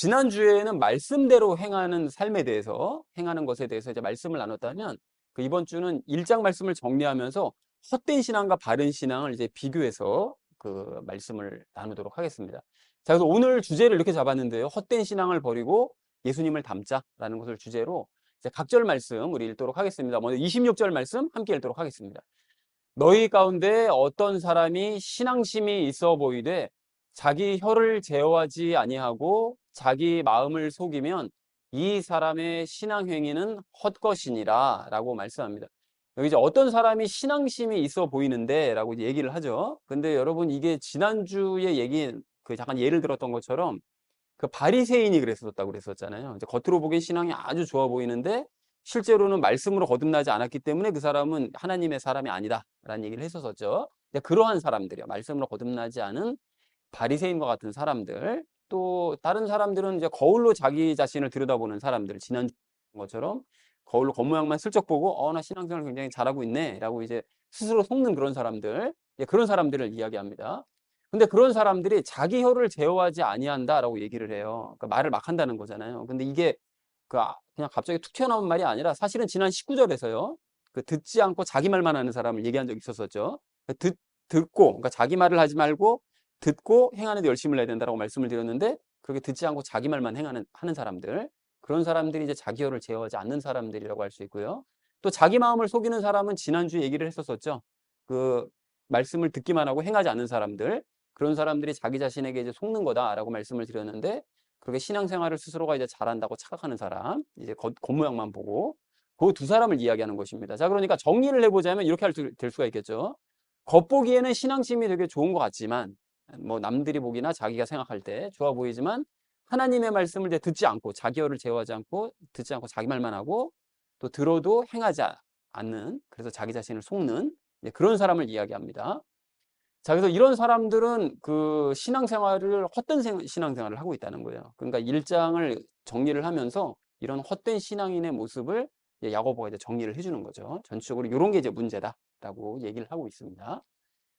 지난주에는 말씀대로 행하는 삶에 대해서, 행하는 것에 대해서 이제 말씀을 나눴다면, 이번 주는 1장 말씀을 정리하면서 헛된 신앙과 바른 신앙을 이제 비교해서 말씀을 나누도록 하겠습니다. 자, 그래서 오늘 주제를 이렇게 잡았는데요. 헛된 신앙을 버리고 예수님을 닮자라는 것을 주제로 이제 각절 말씀 우리 읽도록 하겠습니다. 먼저 26절 말씀 함께 읽도록 하겠습니다. 너희 가운데 어떤 사람이 신앙심이 있어 보이되 자기 혀를 제어하지 아니하고 자기 마음을 속이면 이 사람의 신앙 행위는 헛것이니라 라고 말씀합니다. 여기 이제 어떤 사람이 신앙심이 있어 보이는데 라고 얘기를 하죠. 근데 여러분 이게 지난주에 잠깐 예를 들었던 것처럼 바리새인이 그랬었다고 그랬었잖아요. 이제 겉으로 보기엔 신앙이 아주 좋아 보이는데 실제로는 말씀으로 거듭나지 않았기 때문에 그 사람은 하나님의 사람이 아니다라는 얘기를 했었었죠. 그러한 사람들이요. 말씀으로 거듭나지 않은 바리새인과 같은 사람들, 또 다른 사람들은 이제 거울로 자기 자신을 들여다보는 사람들, 지난주 것처럼 거울로 겉모양만 슬쩍 보고 나 신앙생활 굉장히 잘하고 있네라고 이제 스스로 속는 그런 사람들, 그런 사람들을 이야기합니다. 근데 그런 사람들이 자기 혀를 제어하지 아니한다라고 얘기를 해요. 그러니까 말을 막 한다는 거잖아요. 근데 이게 그냥 갑자기 툭 튀어나온 말이 아니라 사실은 지난 19절에서요. 듣지 않고 자기 말만 하는 사람을 얘기한 적이 있었었죠. 듣고, 그러니까 자기 말을 하지 말고 듣고 행하는 데 열심을 내야 된다라고 말씀을 드렸는데 그렇게 듣지 않고 자기 말만 하는 사람들, 그런 사람들이 이제 자기 혀를 제어하지 않는 사람들이라고 할 수 있고요. 또 자기 마음을 속이는 사람은 지난주에 얘기를 했었었죠. 말씀을 듣기만 하고 행하지 않는 사람들, 그런 사람들이 자기 자신에게 이제 속는 거다라고 말씀을 드렸는데 그렇게 신앙생활을 스스로가 이제 잘한다고 착각하는 사람, 이제 겉모양만 보고 그 두 사람을 이야기하는 것입니다. 자, 그러니까 정리를 해보자면 이렇게 될 수가 있겠죠. 겉보기에는 신앙심이 되게 좋은 것 같지만, 뭐 남들이 보기나 자기가 생각할 때 좋아 보이지만 하나님의 말씀을 이제 듣지 않고 자기 혀를 제어하지 않고 듣지 않고 자기 말만 하고 또 들어도 행하지 않는, 그래서 자기 자신을 속는 그런 사람을 이야기합니다. 자, 그래서 이런 사람들은 신앙생활을 헛된 신앙생활을 하고 있다는 거예요. 그러니까 1장을 정리를 하면서 이런 헛된 신앙인의 모습을 야고보가 이제 정리를 해주는 거죠. 전체적으로 이런 게 이제 문제다라고 얘기를 하고 있습니다.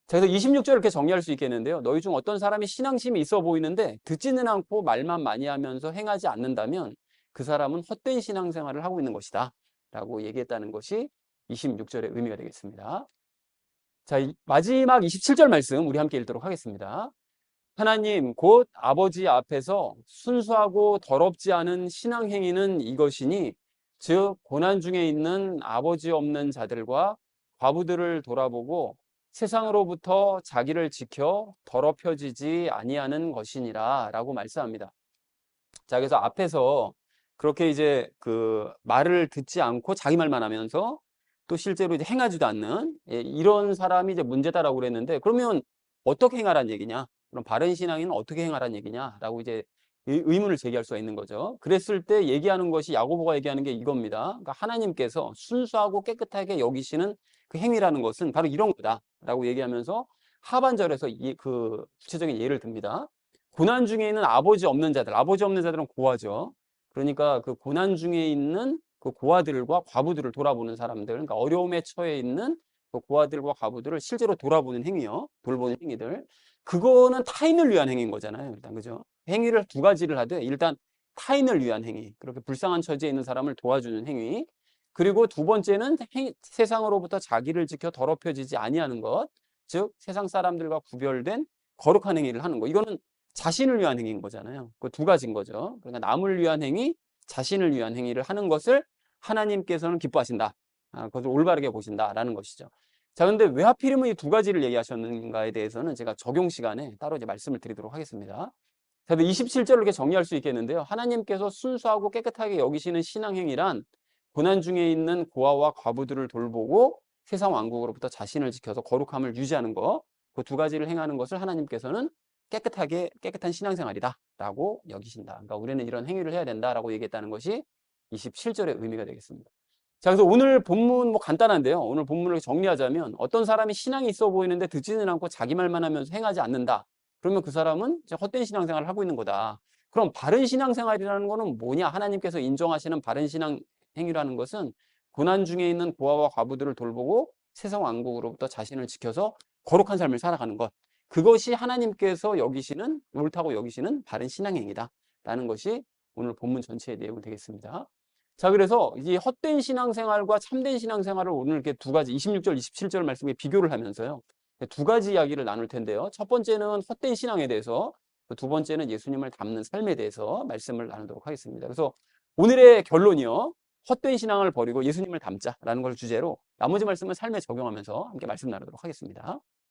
자, 그래서 26절 이렇게 정리할 수 있겠는데요. 너희 중 어떤 사람이 신앙심이 있어 보이는데 듣지는 않고 말만 많이 하면서 행하지 않는다면 그 사람은 헛된 신앙생활을 하고 있는 것이다 라고 얘기했다는 것이 26절의 의미가 되겠습니다. 자, 마지막 27절 말씀 우리 함께 읽도록 하겠습니다. 하나님 곧 아버지 앞에서 순수하고 더럽지 않은 신앙 행위는 이것이니 즉 고난 중에 있는 아버지 없는 자들과 과부들을 돌아보고 세상으로부터 자기를 지켜 더럽혀지지 아니하는 것이니라 라고 말씀합니다. 자, 그래서 앞에서 그렇게 이제 말을 듣지 않고 자기 말만 하면서 또 실제로 이제 행하지도 않는 이런 사람이 이제 문제다라고 그랬는데 그러면 어떻게 행하라는 얘기냐? 그럼 바른 신앙인은 어떻게 행하라는 얘기냐라고 이제 의문을 제기할 수가 있는 거죠. 그랬을 때 얘기하는 것이 야고보가 얘기하는 게 이겁니다. 그러니까 하나님께서 순수하고 깨끗하게 여기시는 그 행위라는 것은 바로 이런 거다라고 얘기하면서 하반절에서 구체적인 예를 듭니다. 고난 중에 있는 아버지 없는 자들은 고아죠. 그러니까 고난 중에 있는 고아들과 과부들을 돌아보는 사람들, 그러니까 어려움에 처해 있는 고아들과 과부들을 실제로 돌아보는 행위요. 돌보는 행위들. 그거는 타인을 위한 행위인 거잖아요. 일단, 그죠? 행위를 두 가지를 하되, 일단 타인을 위한 행위. 그렇게 불쌍한 처지에 있는 사람을 도와주는 행위. 그리고 두 번째는 세상으로부터 자기를 지켜 더럽혀지지 아니하는 것. 즉, 세상 사람들과 구별된 거룩한 행위를 하는 거. 이거는 자신을 위한 행위인 거잖아요. 그 두 가지인 거죠. 그러니까 남을 위한 행위, 자신을 위한 행위를 하는 것을 하나님께서는 기뻐하신다. 그것을 올바르게 보신다라는 것이죠. 자, 근데 왜 하필이면 이 두 가지를 얘기하셨는가에 대해서는 제가 적용 시간에 따로 이제 말씀을 드리도록 하겠습니다. 자, 27절을 이렇게 정리할 수 있겠는데요. 하나님께서 순수하고 깨끗하게 여기시는 신앙행위란 고난 중에 있는 고아와 과부들을 돌보고 세상 왕국으로부터 자신을 지켜서 거룩함을 유지하는 것, 그 두 가지를 행하는 것을 하나님께서는 깨끗한 신앙생활이다라고 여기신다. 그러니까 우리는 이런 행위를 해야 된다라고 얘기했다는 것이 27절의 의미가 되겠습니다. 자, 그래서 오늘 본문 뭐 간단한데요. 오늘 본문을 정리하자면 어떤 사람이 신앙이 있어 보이는데 듣지는 않고 자기 말만 하면서 행하지 않는다. 그러면 그 사람은 헛된 신앙생활을 하고 있는 거다. 그럼 바른 신앙생활이라는 거는 뭐냐? 하나님께서 인정하시는 바른 신앙 행위라는 것은 고난 중에 있는 고아와 과부들을 돌보고 세상 왕국으로부터 자신을 지켜서 거룩한 삶을 살아가는 것. 그것이 하나님께서 옳다고 여기시는 바른 신앙행위다. 라는 것이 오늘 본문 전체의 내용이 되겠습니다. 자, 그래서 이 헛된 신앙생활과 참된 신앙생활을 오늘 이렇게 두 가지 26절, 27절 말씀에 비교를 하면서요. 두 가지 이야기를 나눌 텐데요. 첫 번째는 헛된 신앙에 대해서, 두 번째는 예수님을 닮는 삶에 대해서 말씀을 나누도록 하겠습니다. 그래서 오늘의 결론이요. 헛된 신앙을 버리고 예수님을 닮자라는 걸 주제로 나머지 말씀은 삶에 적용하면서 함께 말씀 나누도록 하겠습니다.